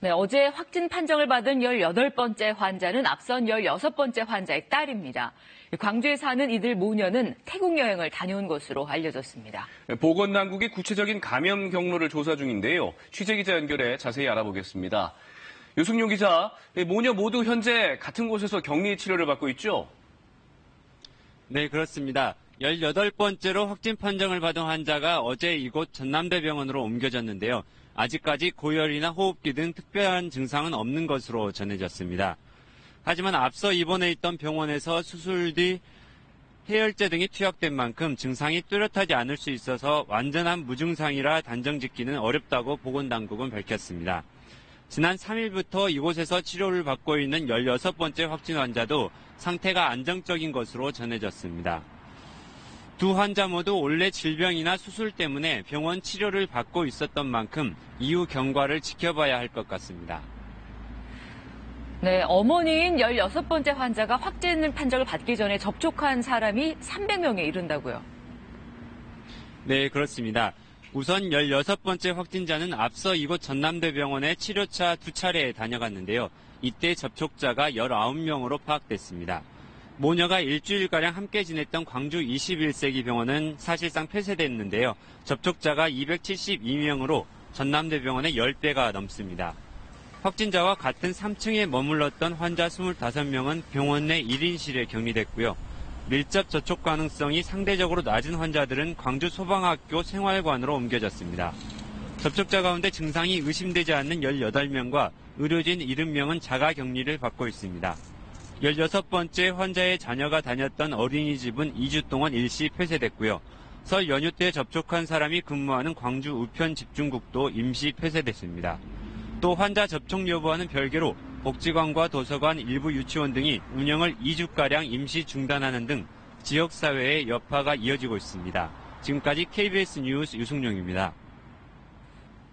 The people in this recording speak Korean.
네, 어제 확진 판정을 받은 18번째 환자는 앞선 16번째 환자의 딸입니다. 광주에 사는 이들 모녀는 태국 여행을 다녀온 것으로 알려졌습니다. 보건당국이 구체적인 감염 경로를 조사 중인데요. 취재기자 연결해 자세히 알아보겠습니다. 유승용 기자, 모녀 모두 현재 같은 곳에서 격리 치료를 받고 있죠? 네, 그렇습니다. 18번째로 확진 판정을 받은 환자가 어제 이곳 전남대병원으로 옮겨졌는데요. 아직까지 고열이나 호흡기 등 특별한 증상은 없는 것으로 전해졌습니다. 하지만 앞서 입원해 있던 병원에서 수술 뒤 해열제 등이 투약된 만큼 증상이 뚜렷하지 않을 수 있어서 완전한 무증상이라 단정 짓기는 어렵다고 보건당국은 밝혔습니다. 지난 3일부터 이곳에서 치료를 받고 있는 16번째 확진 환자도 상태가 안정적인 것으로 전해졌습니다. 두 환자 모두 원래 질병이나 수술 때문에 병원 치료를 받고 있었던 만큼 이후 경과를 지켜봐야 할 것 같습니다. 네, 어머니인 16번째 환자가 확진 판정을 받기 전에 접촉한 사람이 300명에 이른다고요. 네, 그렇습니다. 우선 16번째 확진자는 앞서 이곳 전남대병원에 치료차 2차례 다녀갔는데요. 이때 접촉자가 19명으로 파악됐습니다. 모녀가 일주일가량 함께 지냈던 광주 21세기 병원은 사실상 폐쇄됐는데요. 접촉자가 272명으로 전남대병원의 10배가 넘습니다. 확진자와 같은 3층에 머물렀던 환자 25명은 병원 내 1인실에 격리됐고요. 밀접 접촉 가능성이 상대적으로 낮은 환자들은 광주 소방학교 생활관으로 옮겨졌습니다. 접촉자 가운데 증상이 의심되지 않는 18명과 의료진 70명은 자가 격리를 받고 있습니다. 16번째 환자의 자녀가 다녔던 어린이집은 2주 동안 일시 폐쇄됐고요. 설 연휴 때 접촉한 사람이 근무하는 광주 우편집중국도 임시 폐쇄됐습니다. 또 환자 접촉 여부와는 별개로 복지관과 도서관, 일부 유치원 등이 운영을 2주가량 임시 중단하는 등 지역사회의 여파가 이어지고 있습니다. 지금까지 KBS 뉴스 유승용입니다.